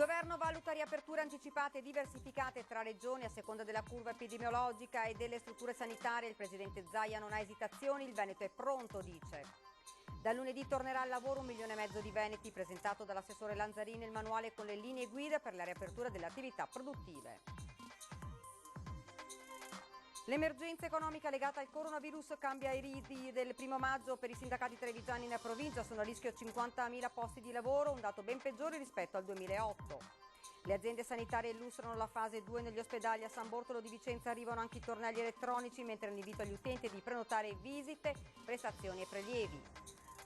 Il governo valuta riaperture anticipate e diversificate tra regioni a seconda della curva epidemiologica e delle strutture sanitarie. Il presidente Zaia non ha esitazioni, il Veneto è pronto, dice. Da lunedì tornerà al lavoro 1,5 milioni di veneti, presentato dall'assessore Lanzarini il manuale con le linee guida per la riapertura delle attività produttive. L'emergenza economica legata al coronavirus cambia i riti del 1 maggio per i sindacati trevigiani in provincia. Sono a rischio 50.000 posti di lavoro, un dato ben peggiore rispetto al 2008. Le aziende sanitarie illustrano la fase 2 negli ospedali. A San Bortolo di Vicenza arrivano anche i tornelli elettronici, mentre l'invito agli utenti è di prenotare visite, prestazioni e prelievi.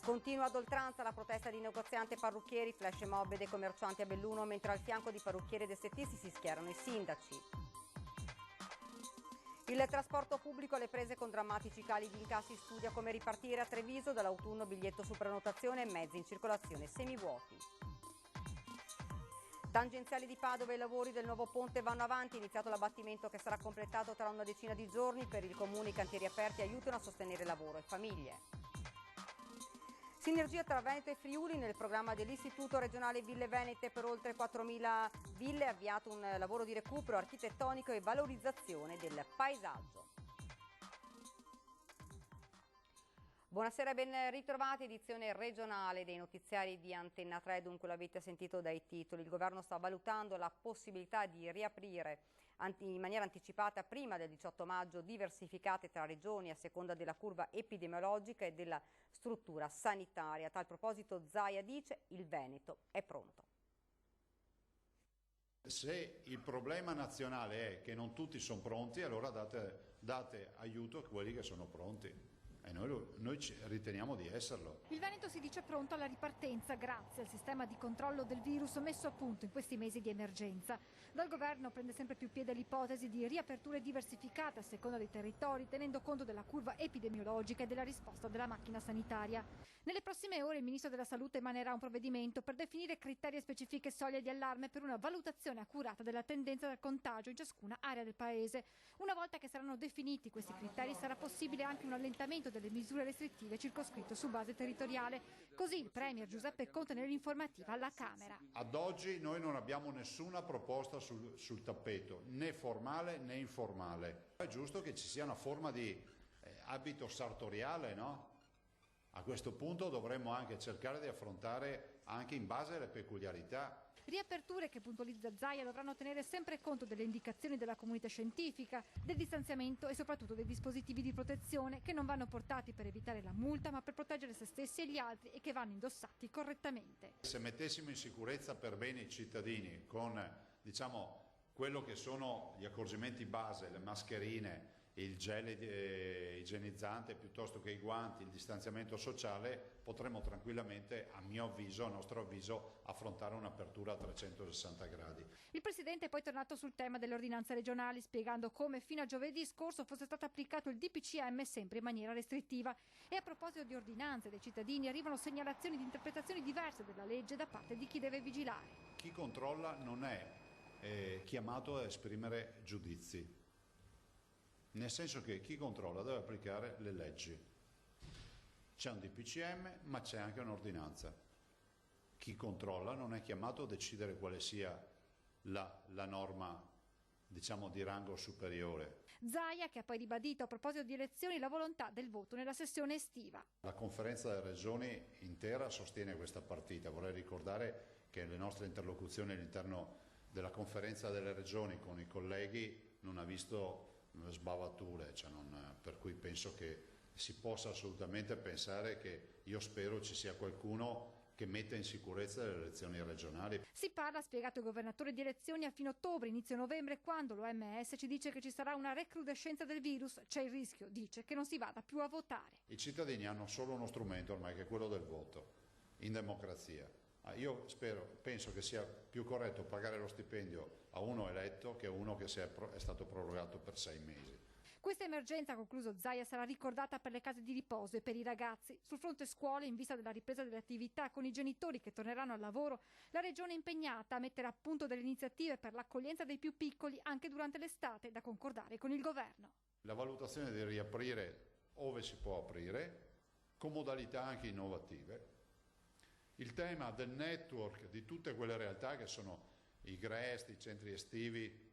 Continua ad oltranza la protesta di negozianti e parrucchieri, flash mob dei commercianti a Belluno, mentre al fianco di parrucchieri ed estetisti si schierano i sindaci. Il trasporto pubblico alle prese con drammatici cali di incassi, studia come ripartire a Treviso, dall'autunno biglietto su prenotazione e mezzi in circolazione semivuoti. Tangenziali di Padova, i lavori del nuovo ponte vanno avanti, iniziato l'abbattimento che sarà completato tra una decina di giorni. Per il comune i cantieri aperti aiutano a sostenere lavoro e famiglie. Sinergia tra Veneto e Friuli nel programma dell'Istituto regionale Ville Venete per oltre 4.000 ville, avviato un lavoro di recupero architettonico e valorizzazione del paesaggio. Buonasera e ben ritrovati, edizione regionale dei notiziari di Antenna 3, dunque l'avete sentito dai titoli. Il governo sta valutando la possibilità di riaprire in maniera anticipata prima del 18 maggio, diversificate tra regioni a seconda della curva epidemiologica e della struttura sanitaria. A tal proposito Zaia dice: il Veneto è pronto. Se il problema nazionale è che non tutti sono pronti, allora date aiuto a quelli che sono pronti. E noi riteniamo di esserlo. Il Veneto si dice pronto alla ripartenza grazie al sistema di controllo del virus messo a punto in questi mesi di emergenza. Dal governo prende sempre più piede l'ipotesi di riaperture diversificate a seconda dei territori, tenendo conto della curva epidemiologica e della risposta della macchina sanitaria. Nelle prossime ore il Ministro della Salute emanerà un provvedimento per definire criteri e specifiche soglie di allarme per una valutazione accurata della tendenza del contagio in ciascuna area del Paese. Una volta che saranno definiti questi criteri sarà possibile anche un allentamento delle misure restrittive circoscritto su base territoriale. Così il Premier Giuseppe Conte nell'informativa alla Camera. Ad oggi noi non abbiamo nessuna proposta sul tappeto, né formale né informale. È giusto che ci sia una forma di abito sartoriale, no? A questo punto dovremmo anche cercare di affrontare anche in base alle peculiarità. Riaperture che, puntualizza Zaia, dovranno tenere sempre conto delle indicazioni della comunità scientifica, del distanziamento e soprattutto dei dispositivi di protezione che non vanno portati per evitare la multa ma per proteggere se stessi e gli altri e che vanno indossati correttamente. Se mettessimo in sicurezza per bene i cittadini con, diciamo, quello che sono gli accorgimenti base, le mascherine, il gel igienizzante piuttosto che i guanti, il distanziamento sociale, potremmo tranquillamente, a nostro avviso, affrontare un'apertura a 360 gradi. Il Presidente è poi tornato sul tema delle ordinanze regionali, spiegando come fino a giovedì scorso fosse stato applicato il DPCM sempre in maniera restrittiva. E a proposito di ordinanze dei cittadini, arrivano segnalazioni di interpretazioni diverse della legge da parte di chi deve vigilare. Chi controlla non è chiamato a esprimere giudizi. Nel senso che chi controlla deve applicare le leggi. C'è un DPCM, ma c'è anche un'ordinanza. Chi controlla non è chiamato a decidere quale sia la norma, diciamo, di rango superiore. Zaia, che ha poi ribadito a proposito di elezioni la volontà del voto nella sessione estiva. La conferenza delle regioni intera sostiene questa partita. Vorrei ricordare che le nostre interlocuzioni all'interno della conferenza delle regioni con i colleghi non ha visto sbavature, per cui penso che si possa assolutamente pensare che, io spero ci sia qualcuno che metta in sicurezza le elezioni regionali. Si parla, ha spiegato il governatore, di elezioni a fine ottobre, inizio novembre, quando l'OMS ci dice che ci sarà una recrudescenza del virus. C'è il rischio, dice, che non si vada più a votare. I cittadini hanno solo uno strumento ormai, che è quello del voto, in democrazia. Io penso che sia più corretto pagare lo stipendio a uno eletto che a uno che è stato prorogato per 6 mesi. Questa emergenza, ha concluso Zaia, sarà ricordata per le case di riposo e per i ragazzi. Sul fronte scuole, in vista della ripresa delle attività con i genitori che torneranno al lavoro, la Regione è impegnata a mettere a punto delle iniziative per l'accoglienza dei più piccoli anche durante l'estate, da concordare con il governo. La valutazione di riaprire ove si può aprire, con modalità anche innovative. Il tema del network di tutte quelle realtà che sono i GREST, i centri estivi,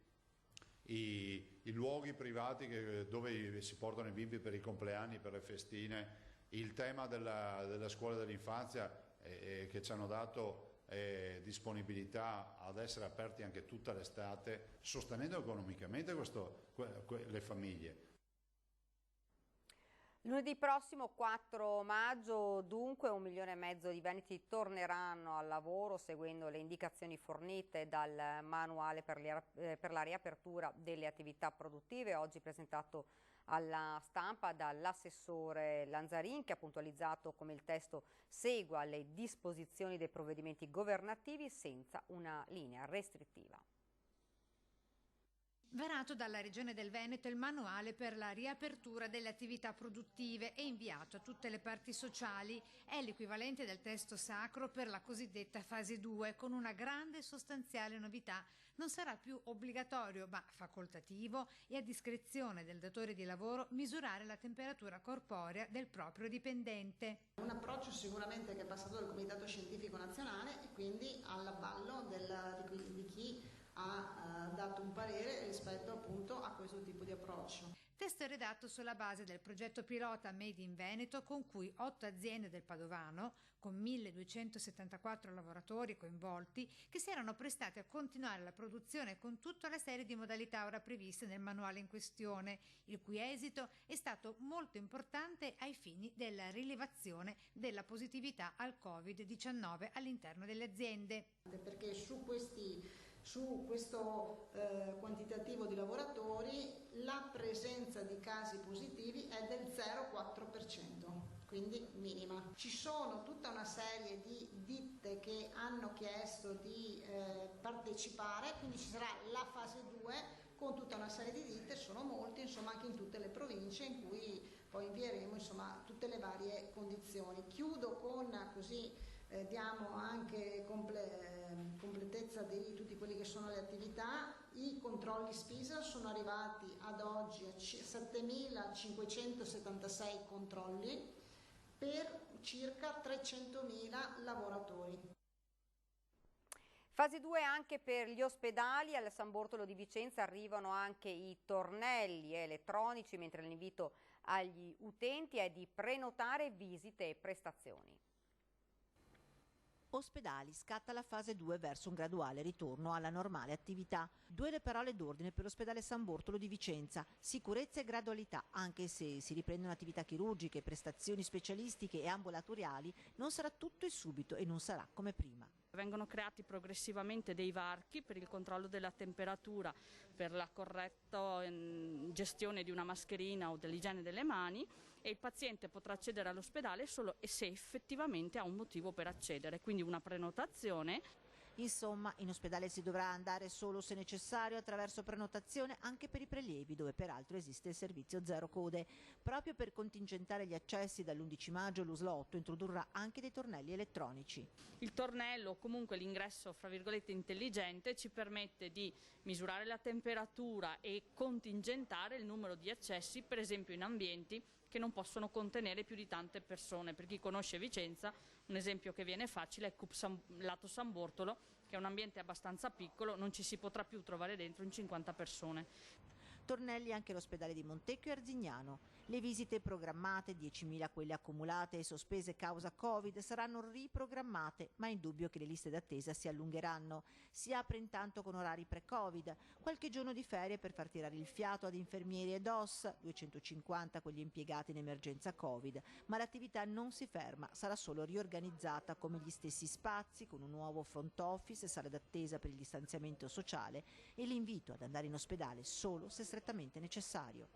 i luoghi privati dove si portano i bimbi per i compleanni, per le festine, il tema della scuola dell'infanzia che ci hanno dato disponibilità ad essere aperti anche tutta l'estate, sostenendo economicamente le famiglie. Lunedì prossimo, 4 maggio, dunque 1,5 milioni di veneti torneranno al lavoro seguendo le indicazioni fornite dal manuale per la riapertura delle attività produttive, oggi presentato alla stampa dall'assessore Lanzarin, che ha puntualizzato come il testo segua le disposizioni dei provvedimenti governativi senza una linea restrittiva. Varato dalla Regione del Veneto il manuale per la riapertura delle attività produttive e inviato a tutte le parti sociali. È l'equivalente del testo sacro per la cosiddetta fase 2, con una grande e sostanziale novità. Non sarà più obbligatorio, ma facoltativo e a discrezione del datore di lavoro misurare la temperatura corporea del proprio dipendente. Un approccio sicuramente che è passato dal Comitato Scientifico Nazionale e quindi all'avallo di chi ha dato un parere rispetto appunto a questo tipo di approccio. Testo redatto sulla base del progetto pilota Made in Veneto, con cui 8 aziende del Padovano, con 1.274 lavoratori coinvolti, che si erano prestati a continuare la produzione con tutta la serie di modalità ora previste nel manuale in questione, il cui esito è stato molto importante ai fini della rilevazione della positività al Covid-19 all'interno delle aziende. Perché su questo quantitativo di lavoratori la presenza di casi positivi è del 0,4%, quindi minima. Ci sono tutta una serie di ditte che hanno chiesto di partecipare, quindi ci sarà la fase 2 con tutta una serie di ditte, sono molte, insomma, anche in tutte le province, in cui poi invieremo insomma tutte le varie condizioni. Chiudo con così diamo anche completezza di tutti quelli che sono le attività. I controlli Spisa sono arrivati ad oggi a 7.576 controlli per circa 300.000 lavoratori. Fase 2 anche per gli ospedali. Al San Bortolo di Vicenza arrivano anche i tornelli elettronici, mentre l'invito agli utenti è di prenotare visite e prestazioni. Ospedali, scatta la fase 2 verso un graduale ritorno alla normale attività. 2 le parole d'ordine per l'ospedale San Bortolo di Vicenza: sicurezza e gradualità. Anche se si riprendono attività chirurgiche, prestazioni specialistiche e ambulatoriali, non sarà tutto e subito e non sarà come prima. Vengono creati progressivamente dei varchi per il controllo della temperatura, per la corretta gestione di una mascherina o dell'igiene delle mani, e il paziente potrà accedere all'ospedale solo se effettivamente ha un motivo per accedere, quindi una prenotazione. Insomma, in ospedale si dovrà andare solo se necessario attraverso prenotazione, anche per i prelievi, dove peraltro esiste il servizio zero code. Proprio per contingentare gli accessi, dall'11 maggio l'USL 8 introdurrà anche dei tornelli elettronici. Il tornello, o comunque l'ingresso fra virgolette intelligente, ci permette di misurare la temperatura e contingentare il numero di accessi, per esempio in ambienti che non possono contenere più di tante persone. Per chi conosce Vicenza, un esempio che viene facile è lato San Bortolo, che è un ambiente abbastanza piccolo, non ci si potrà più trovare dentro in 50 persone. Tornelli anche all'ospedale di Montecchio e Arzignano. Le visite programmate, 10.000 quelle accumulate e sospese causa Covid, saranno riprogrammate, ma è indubbio che le liste d'attesa si allungheranno. Si apre intanto con orari pre-Covid, qualche giorno di ferie per far tirare il fiato ad infermieri ed OSS, 250 quelli impiegati in emergenza Covid, ma l'attività non si ferma, sarà solo riorganizzata come gli stessi spazi, con un nuovo front office, sale d'attesa per il distanziamento sociale e l'invito ad andare in ospedale solo se strettamente necessario.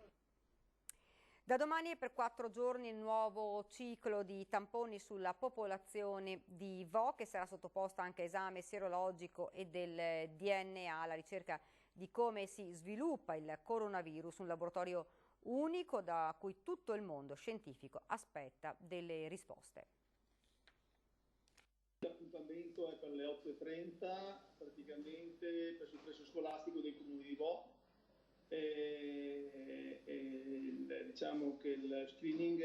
Da domani e per 4 giorni il nuovo ciclo di tamponi sulla popolazione di Vo, che sarà sottoposta anche a esame sierologico e del DNA, alla ricerca di come si sviluppa il coronavirus, un laboratorio unico da cui tutto il mondo scientifico aspetta delle risposte. L'appuntamento è per le 8:30, praticamente presso il plesso scolastico del comune di Vo. Diciamo che il screening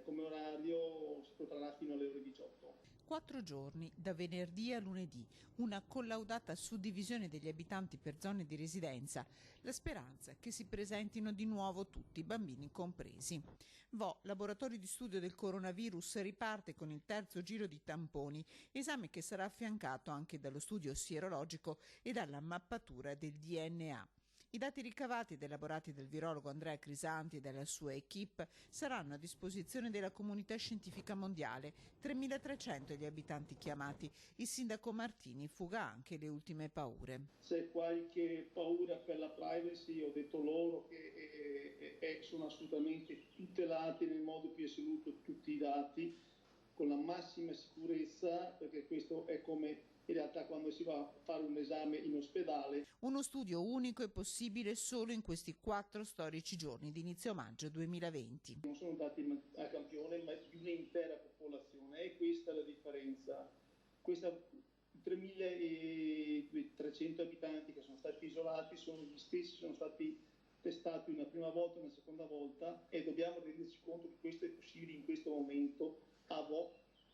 come orario si protrarrà fino alle ore 18. 4 giorni, da venerdì a lunedì, una collaudata suddivisione degli abitanti per zone di residenza, la speranza che si presentino di nuovo tutti, bambini compresi. Laboratorio di studio del coronavirus, riparte con il terzo giro di tamponi, esame che sarà affiancato anche dallo studio sierologico e dalla mappatura del DNA. I dati ricavati ed elaborati dal virologo Andrea Crisanti e dalla sua equipe saranno a disposizione della comunità scientifica mondiale. 3.300 gli abitanti chiamati. Il sindaco Martini fuga anche le ultime paure. Se qualche paura per la privacy, ho detto loro che sono assolutamente tutelati nel modo più assoluto tutti i dati, con la massima sicurezza, perché questo è come in realtà quando si va a fare un esame in ospedale. Uno studio unico è possibile solo in questi 4 storici giorni di inizio maggio 2020. Non sono dati a campione, ma di un'intera popolazione, e questa è la differenza. Questa 3.300 abitanti che sono stati isolati sono gli stessi, sono stati testati una prima volta, una seconda volta, e dobbiamo renderci conto che questo è possibile in questo momento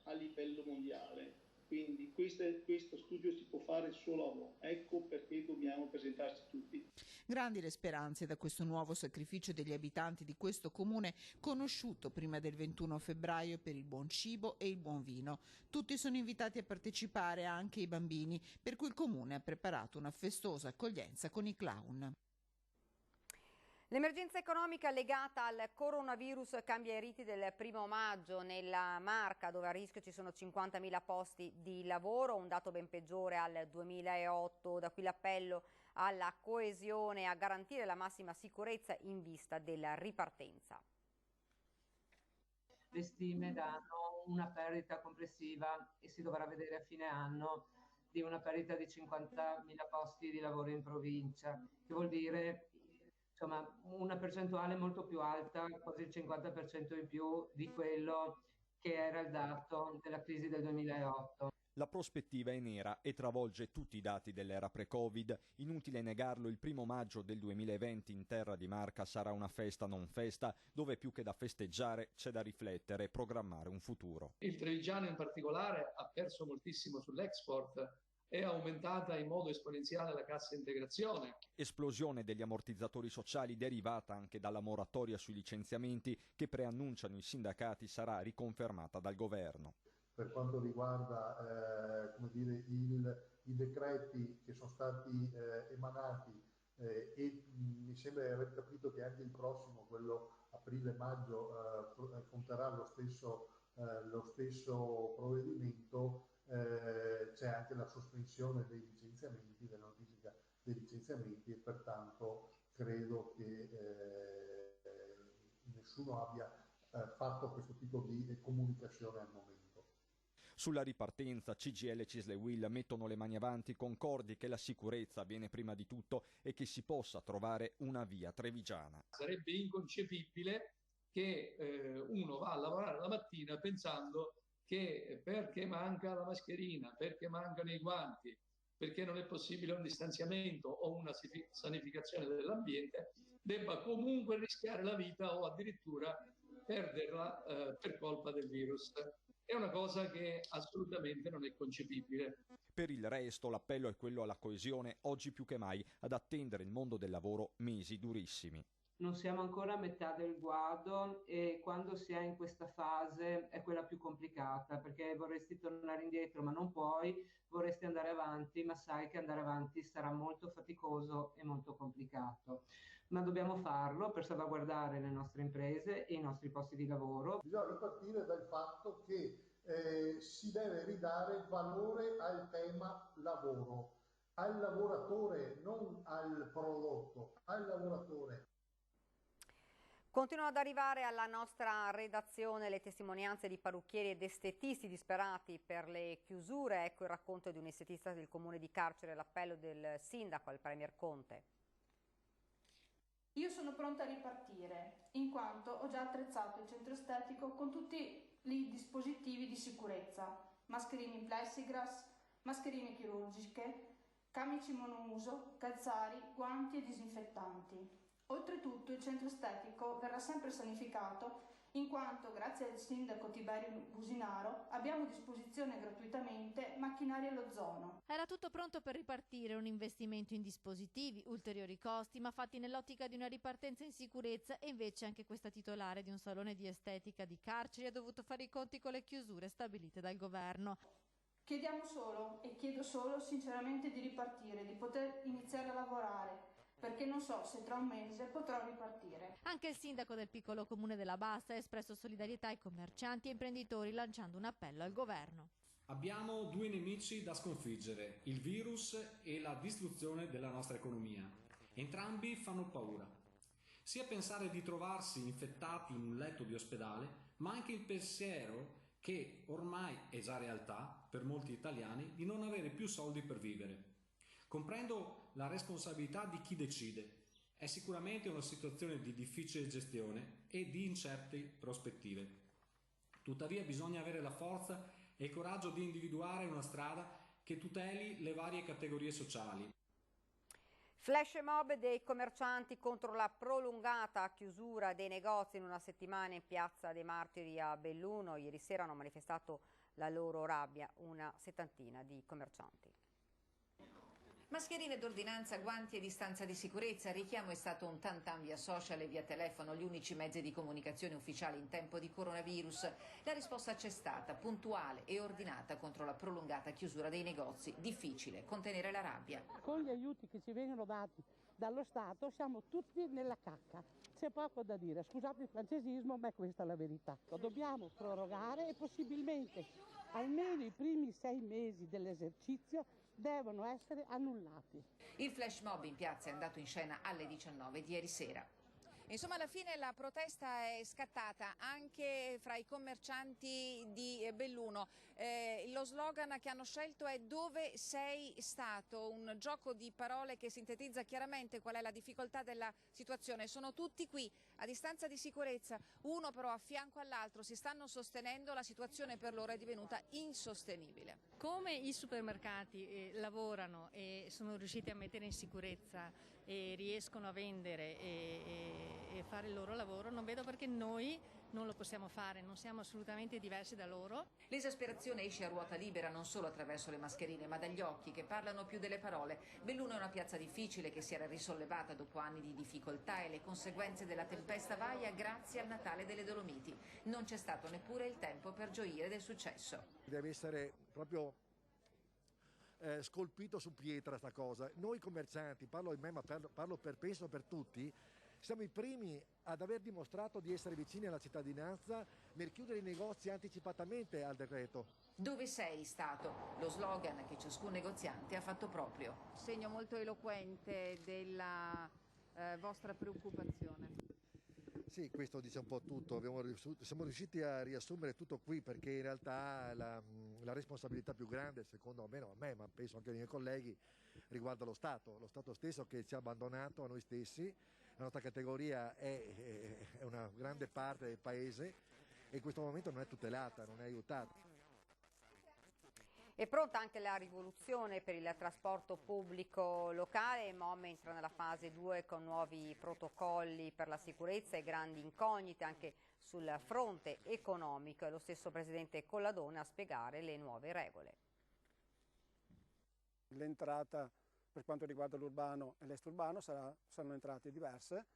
a livello mondiale. Quindi questo studio si può fare solo a voi. Ecco perché dobbiamo presentarci tutti. Grandi le speranze da questo nuovo sacrificio degli abitanti di questo comune, conosciuto prima del 21 febbraio per il buon cibo e il buon vino. Tutti sono invitati a partecipare, anche i bambini, per cui il comune ha preparato una festosa accoglienza con i clown. L'emergenza economica legata al coronavirus cambia i riti del 1° maggio nella Marca, dove a rischio ci sono 50.000 posti di lavoro, un dato ben peggiore al 2008. Da qui l'appello alla coesione e a garantire la massima sicurezza in vista della ripartenza. Le stime danno una perdita complessiva, e si dovrà vedere a fine anno, di una perdita di 50.000 posti di lavoro in provincia, che vuol dire una percentuale molto più alta, quasi il 50% in più di quello che era il dato della crisi del 2008. La prospettiva è nera e travolge tutti i dati dell'era pre-Covid. Inutile negarlo, il 1° maggio del 2020 in terra di Marca sarà una festa non festa, dove più che da festeggiare c'è da riflettere e programmare un futuro. Il Trevigiano in particolare ha perso moltissimo sull'export. È aumentata in modo esponenziale la cassa integrazione. Esplosione degli ammortizzatori sociali derivata anche dalla moratoria sui licenziamenti che preannunciano i sindacati sarà riconfermata dal governo. Per quanto riguarda i decreti che sono stati emanati e mi sembra di aver capito che anche il prossimo, quello aprile-maggio, conterrà lo stesso provvedimento. C'è anche la sospensione dei licenziamenti, della notifica dei licenziamenti, e pertanto credo che nessuno abbia fatto questo tipo di comunicazione al momento. Sulla ripartenza CGIL e Cisle Will mettono le mani avanti, concordi che la sicurezza viene prima di tutto e che si possa trovare una via trevigiana. Sarebbe inconcepibile che uno va a lavorare la mattina pensando che perché manca la mascherina, perché mancano i guanti, perché non è possibile un distanziamento o una sanificazione dell'ambiente, debba comunque rischiare la vita o addirittura perderla per colpa del virus. È una cosa che assolutamente non è concepibile. Per il resto l'appello è quello alla coesione, oggi più che mai ad attendere il mondo del lavoro mesi durissimi. Non siamo ancora a metà del guado, e quando si è in questa fase è quella più complicata, perché vorresti tornare indietro ma non puoi, vorresti andare avanti ma sai che andare avanti sarà molto faticoso e molto complicato. Ma dobbiamo farlo per salvaguardare le nostre imprese e i nostri posti di lavoro. Bisogna ripartire dal fatto che si deve ridare valore al tema lavoro, al lavoratore, non al prodotto, al lavoratore. Continuano ad arrivare alla nostra redazione le testimonianze di parrucchieri ed estetisti disperati per le chiusure. Ecco il racconto di un estetista del comune di Carcere, l'appello del sindaco al premier Conte. Io sono pronta a ripartire, in quanto ho già attrezzato il centro estetico con tutti i dispositivi di sicurezza, mascherine in plexiglass, mascherine chirurgiche, camici monouso, calzari, guanti e disinfettanti. Oltretutto il centro estetico verrà sempre sanificato in quanto grazie al sindaco Tiberio Businaro abbiamo a disposizione gratuitamente macchinari all'ozono. Era tutto pronto per ripartire, un investimento in dispositivi, ulteriori costi, ma fatti nell'ottica di una ripartenza in sicurezza, e invece anche questa titolare di un salone di estetica di Carceri ha dovuto fare i conti con le chiusure stabilite dal governo. Chiediamo solo, e chiedo solo sinceramente, di ripartire, di poter iniziare a lavorare, perché non so se tra un mese potrò ripartire. Anche il sindaco del piccolo comune della Bassa ha espresso solidarietà ai commercianti e imprenditori, lanciando un appello al governo. Abbiamo due nemici da sconfiggere, il virus e la distruzione della nostra economia. Entrambi fanno paura. Sia pensare di trovarsi infettati in un letto di ospedale, ma anche il pensiero che ormai è già realtà per molti italiani di non avere più soldi per vivere. Comprendo la responsabilità di chi decide. È sicuramente una situazione di difficile gestione e di incerte prospettive. Tuttavia bisogna avere la forza e il coraggio di individuare una strada che tuteli le varie categorie sociali. Flash mob dei commercianti contro la prolungata chiusura dei negozi in una settimana in Piazza dei Martiri a Belluno. Ieri sera hanno manifestato la loro rabbia una settantina di commercianti. Mascherine d'ordinanza, guanti e distanza di sicurezza. Il richiamo è stato un tantam via social e via telefono, gli unici mezzi di comunicazione ufficiali in tempo di coronavirus. La risposta c'è stata, puntuale e ordinata contro la prolungata chiusura dei negozi. Difficile contenere la rabbia. Con gli aiuti che ci vengono dati dallo Stato siamo tutti nella cacca. C'è poco da dire, scusate il francesismo, ma è questa la verità. Dobbiamo prorogare e possibilmente almeno i primi 6 mesi dell'esercizio devono essere annullati. Il flash mob in piazza è andato in scena alle 19 di ieri sera. Insomma, alla fine la protesta è scattata anche fra i commercianti di Belluno. Lo slogan che hanno scelto è "Dove sei stato?", un gioco di parole che sintetizza chiaramente qual è la difficoltà della situazione. Sono tutti qui a distanza di sicurezza, uno però a fianco all'altro, si stanno sostenendo, la situazione per loro è divenuta insostenibile. Come i supermercati lavorano e sono riusciti a mettere in sicurezza e riescono a vendere e fare il loro lavoro, non vedo perché noi non lo possiamo fare, non siamo assolutamente diversi da loro. L'esasperazione esce a ruota libera non solo attraverso le mascherine, ma dagli occhi che parlano più delle parole. Belluno è una piazza difficile che si era risollevata dopo anni di difficoltà e le conseguenze della tempesta Vaia grazie al Natale delle Dolomiti. Non c'è stato neppure il tempo per gioire del successo. Deve essere proprio scolpito su pietra sta cosa. Noi commercianti, parlo di me ma penso per tutti, siamo i primi ad aver dimostrato di essere vicini alla cittadinanza nel chiudere i negozi anticipatamente al decreto. Dove sei stato? Lo slogan che ciascun negoziante ha fatto proprio. Segno molto eloquente della vostra preoccupazione. Sì, questo dice un po' tutto. Siamo riusciti a riassumere tutto qui perché in realtà la responsabilità più grande, secondo almeno a me, ma penso anche ai miei colleghi, riguarda lo Stato stesso che ci ha abbandonato a noi stessi. La nostra categoria è una grande parte del paese e in questo momento non è tutelata, non è aiutata. È pronta anche la rivoluzione per il trasporto pubblico locale. MOM entra nella fase 2 con nuovi protocolli per la sicurezza e grandi incognite anche sul fronte economico. È lo stesso presidente Colladone a spiegare le nuove regole. L'entrata per quanto riguarda l'urbano e l'extraurbano saranno entrate diverse.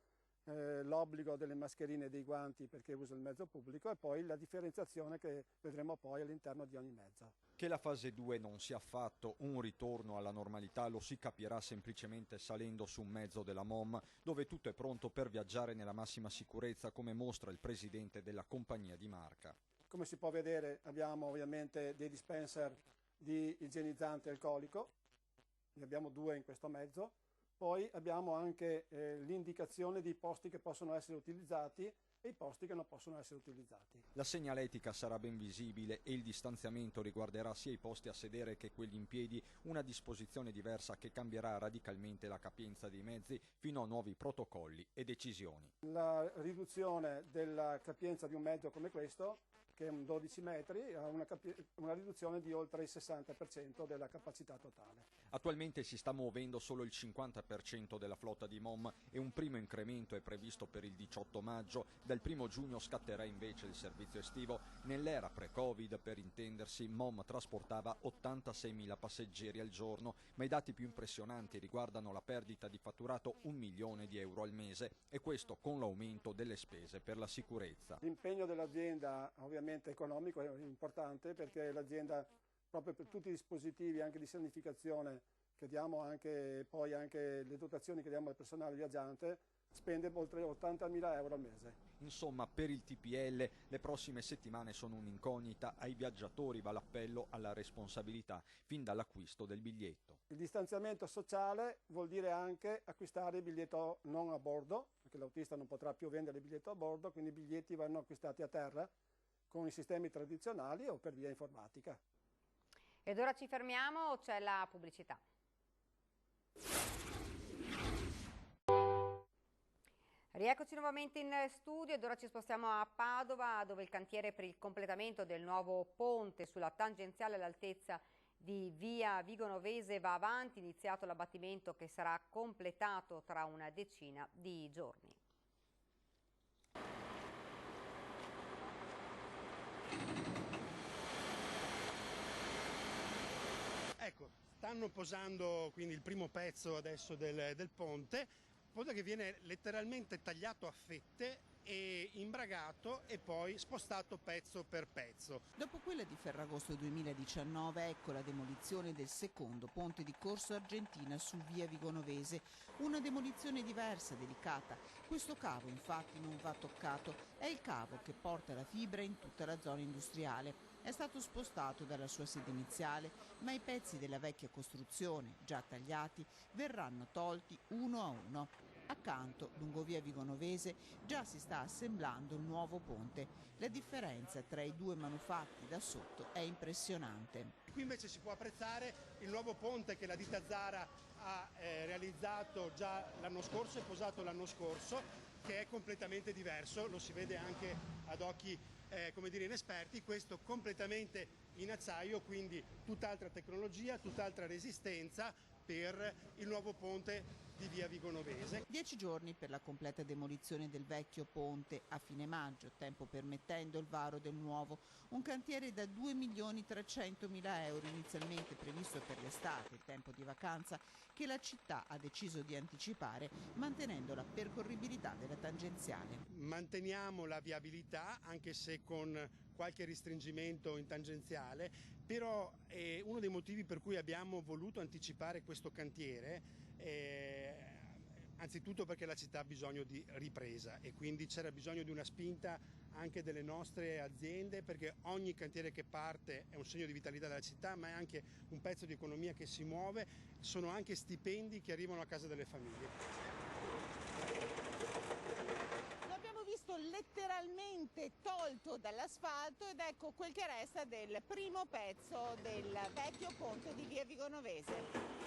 L'obbligo delle mascherine e dei guanti perché usa il mezzo pubblico e poi la differenziazione che vedremo poi all'interno di ogni mezzo. Che la fase 2 non sia affatto un ritorno alla normalità lo si capirà semplicemente salendo su un mezzo della MOM dove tutto è pronto per viaggiare nella massima sicurezza, come mostra il presidente della compagnia di marca. Come si può vedere abbiamo ovviamente dei dispenser di igienizzante alcolico, ne abbiamo 2 in questo mezzo. Poi abbiamo anche l'indicazione dei posti che possono essere utilizzati e i posti che non possono essere utilizzati. La segnaletica sarà ben visibile e il distanziamento riguarderà sia i posti a sedere che quelli in piedi, una disposizione diversa che cambierà radicalmente la capienza dei mezzi fino a nuovi protocolli e decisioni. La riduzione della capienza di un mezzo come questo, che è un 12 metri, ha una riduzione di oltre il 60% della capacità totale. Attualmente si sta muovendo solo il 50% della flotta di MOM e un primo incremento è previsto per il 18 maggio. Dal 1 giugno scatterà invece il servizio estivo. Nell'era pre-Covid, per intendersi, MOM trasportava 86.000 passeggeri al giorno, ma i dati più impressionanti riguardano la perdita di fatturato 1 milione di euro al mese, e questo con l'aumento delle spese per la sicurezza. L'impegno dell'azienda ovviamente economico è importante, perché l'azienda, proprio per tutti i dispositivi anche di sanificazione che diamo, anche le dotazioni che diamo al personale viaggiante, spende oltre 80.000 euro al mese. Insomma, per il TPL le prossime settimane sono un'incognita. Ai viaggiatori va l'appello alla responsabilità fin dall'acquisto del biglietto. Il distanziamento sociale vuol dire anche acquistare il biglietto non a bordo, perché l'autista non potrà più vendere il biglietto a bordo, quindi i biglietti vanno acquistati a terra con i sistemi tradizionali o per via informatica. Ed ora ci fermiamo, c'è la pubblicità. Rieccoci nuovamente in studio ed ora ci spostiamo a Padova, dove il cantiere per il completamento del nuovo ponte sulla tangenziale all'altezza di via Vigonovese va avanti, iniziato l'abbattimento che sarà completato tra una decina di giorni. Ecco, stanno posando quindi il primo pezzo adesso del ponte che viene letteralmente tagliato a fette e imbragato e poi spostato pezzo per pezzo. Dopo quella di Ferragosto 2019, ecco la demolizione del secondo ponte di Corso Argentina su via Vigonovese. Una demolizione diversa, delicata. Questo cavo infatti non va toccato, è il cavo che porta la fibra in tutta la zona industriale. È stato spostato dalla sua sede iniziale, ma i pezzi della vecchia costruzione, già tagliati, verranno tolti uno a uno. Accanto, lungo via Vigonovese, già si sta assemblando il nuovo ponte. La differenza tra i due manufatti da sotto è impressionante. Qui invece si può apprezzare il nuovo ponte che la ditta Zara ha realizzato già l'anno scorso e posato l'anno scorso, che è completamente diverso, lo si vede anche ad occhi inesperti. Questo completamente in acciaio, quindi tutt'altra tecnologia, tutt'altra resistenza per il nuovo ponte di via Vigonovese. 10 giorni per la completa demolizione del vecchio ponte, a fine maggio, tempo permettendo il varo del nuovo. Un cantiere da 2.300.000 euro inizialmente previsto per l'estate, il tempo di vacanza, che la città ha deciso di anticipare mantenendo la percorribilità della tangenziale. Manteniamo la viabilità, anche se con qualche restringimento in tangenziale, però uno dei motivi per cui abbiamo voluto anticipare questo cantiere anzitutto perché la città ha bisogno di ripresa e quindi c'era bisogno di una spinta anche delle nostre aziende, perché ogni cantiere che parte è un segno di vitalità della città, ma è anche un pezzo di economia che si muove, sono anche stipendi che arrivano a casa delle famiglie. L'abbiamo visto letteralmente tolto dall'asfalto ed ecco quel che resta del primo pezzo del vecchio ponte di via Vigonovese.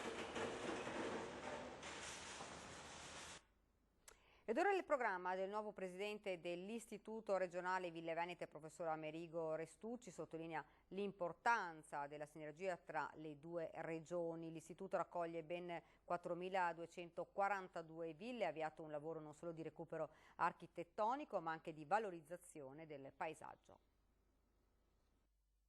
Ed ora il programma del nuovo presidente dell'Istituto regionale Ville Venete, professor Amerigo Restucci, sottolinea l'importanza della sinergia tra le due regioni. L'Istituto raccoglie ben 4.242 ville, ha avviato un lavoro non solo di recupero architettonico ma anche di valorizzazione del paesaggio.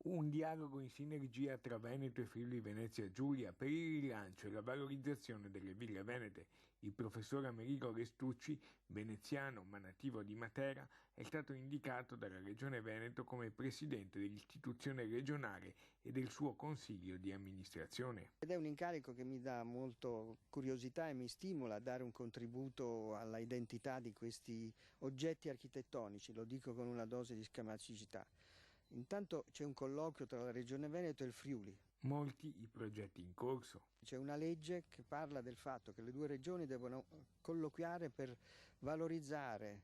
Un dialogo in sinergia tra Veneto e Friuli Venezia Giulia per il rilancio e la valorizzazione delle ville venete. Il professor Amerigo Restucci, veneziano ma nativo di Matera, è stato indicato dalla Regione Veneto come presidente dell'istituzione regionale e del suo consiglio di amministrazione. Ed è un incarico che mi dà molto curiosità e mi stimola a dare un contributo alla identità di questi oggetti architettonici, lo dico con una dose di scaramanzicità. Intanto c'è un colloquio tra la Regione Veneto e il Friuli. Molti i progetti in corso. C'è una legge che parla del fatto che le due regioni devono colloquiare per valorizzare,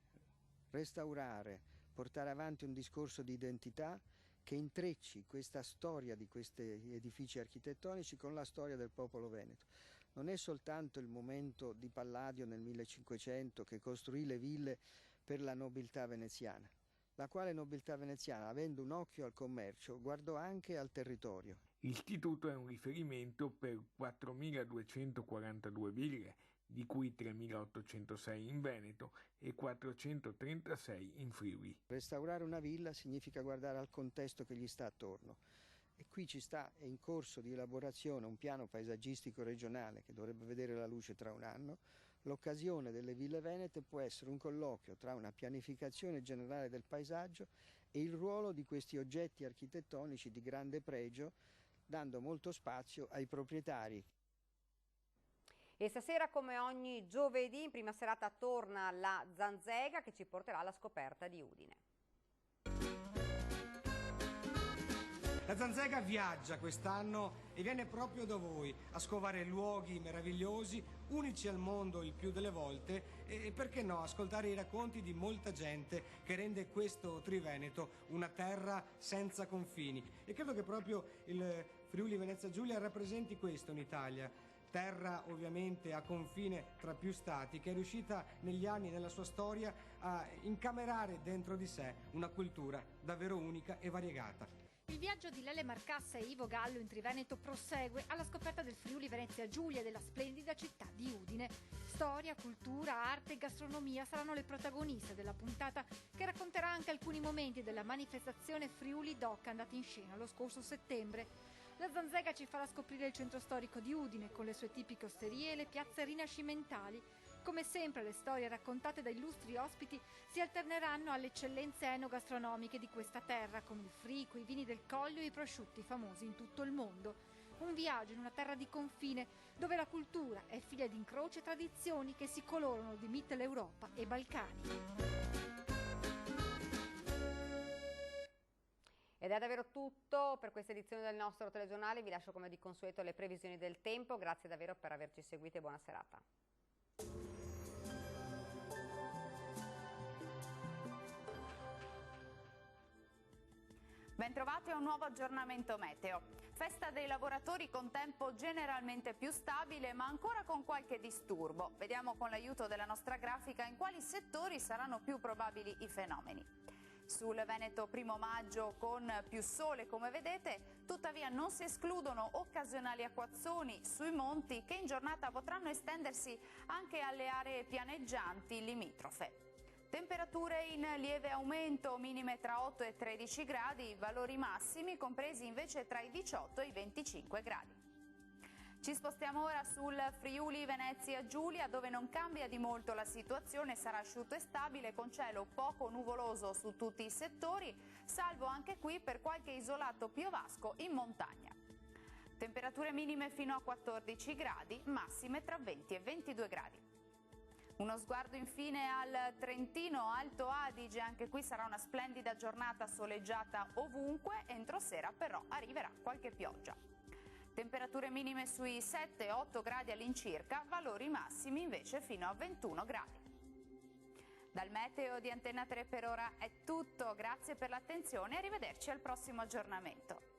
restaurare, portare avanti un discorso di identità che intrecci questa storia di questi edifici architettonici con la storia del popolo veneto. Non è soltanto il momento di Palladio nel 1500 che costruì le ville per la nobiltà veneziana, la quale nobiltà veneziana, avendo un occhio al commercio, guardò anche al territorio. L'istituto è un riferimento per 4.242 ville, di cui 3.806 in Veneto e 436 in Friuli. Restaurare una villa significa guardare al contesto che gli sta attorno. E qui è in corso di elaborazione un piano paesaggistico regionale che dovrebbe vedere la luce tra un anno. L'occasione delle ville venete può essere un colloquio tra una pianificazione generale del paesaggio e il ruolo di questi oggetti architettonici di grande pregio, dando molto spazio ai proprietari. E stasera, come ogni giovedì, in prima serata torna la Zanzega che ci porterà alla scoperta di Udine. La Zanzega viaggia quest'anno e viene proprio da voi a scovare luoghi meravigliosi, unici al mondo il più delle volte, e perché no, ascoltare i racconti di molta gente che rende questo Triveneto una terra senza confini. E credo che proprio il Friuli Venezia Giulia rappresenti questo in Italia. Terra ovviamente a confine tra più stati, che è riuscita negli anni nella sua storia a incamerare dentro di sé una cultura davvero unica e variegata. Il viaggio di Lele Marcassa e Ivo Gallo in Triveneto prosegue alla scoperta del Friuli Venezia Giulia e della splendida città di Udine. Storia, cultura, arte e gastronomia saranno le protagoniste della puntata, che racconterà anche alcuni momenti della manifestazione Friuli Doc andata in scena lo scorso settembre. La Zanzega ci farà scoprire il centro storico di Udine con le sue tipiche osterie e le piazze rinascimentali. Come sempre, le storie raccontate da illustri ospiti si alterneranno alle eccellenze enogastronomiche di questa terra, come il frico, i vini del Coglio e i prosciutti famosi in tutto il mondo. Un viaggio in una terra di confine, dove la cultura è figlia di incroci e tradizioni che si colorano di Mitteleuropa e Balcani. Ed è davvero tutto per questa edizione del nostro telegiornale. Vi lascio come di consueto le previsioni del tempo. Grazie davvero per averci seguito e buona serata. Bentrovati a un nuovo aggiornamento meteo. Festa dei lavoratori con tempo generalmente più stabile, ma ancora con qualche disturbo. Vediamo con l'aiuto della nostra grafica in quali settori saranno più probabili i fenomeni. Sul Veneto 1° maggio con più sole, come vedete, tuttavia non si escludono occasionali acquazzoni sui monti che in giornata potranno estendersi anche alle aree pianeggianti limitrofe. Temperature in lieve aumento, minime tra 8 e 13 gradi, valori massimi compresi invece tra i 18 e i 25 gradi. Ci spostiamo ora sul Friuli Venezia Giulia, dove non cambia di molto la situazione, sarà asciutto e stabile con cielo poco nuvoloso su tutti i settori, salvo anche qui per qualche isolato piovasco in montagna. Temperature minime fino a 14 gradi, massime tra 20 e 22 gradi. Uno sguardo infine al Trentino Alto Adige, anche qui sarà una splendida giornata soleggiata ovunque, entro sera però arriverà qualche pioggia. Temperature minime sui 7-8 gradi all'incirca, valori massimi invece fino a 21 gradi. Dal meteo di Antenna 3 per ora è tutto, grazie per l'attenzione e arrivederci al prossimo aggiornamento.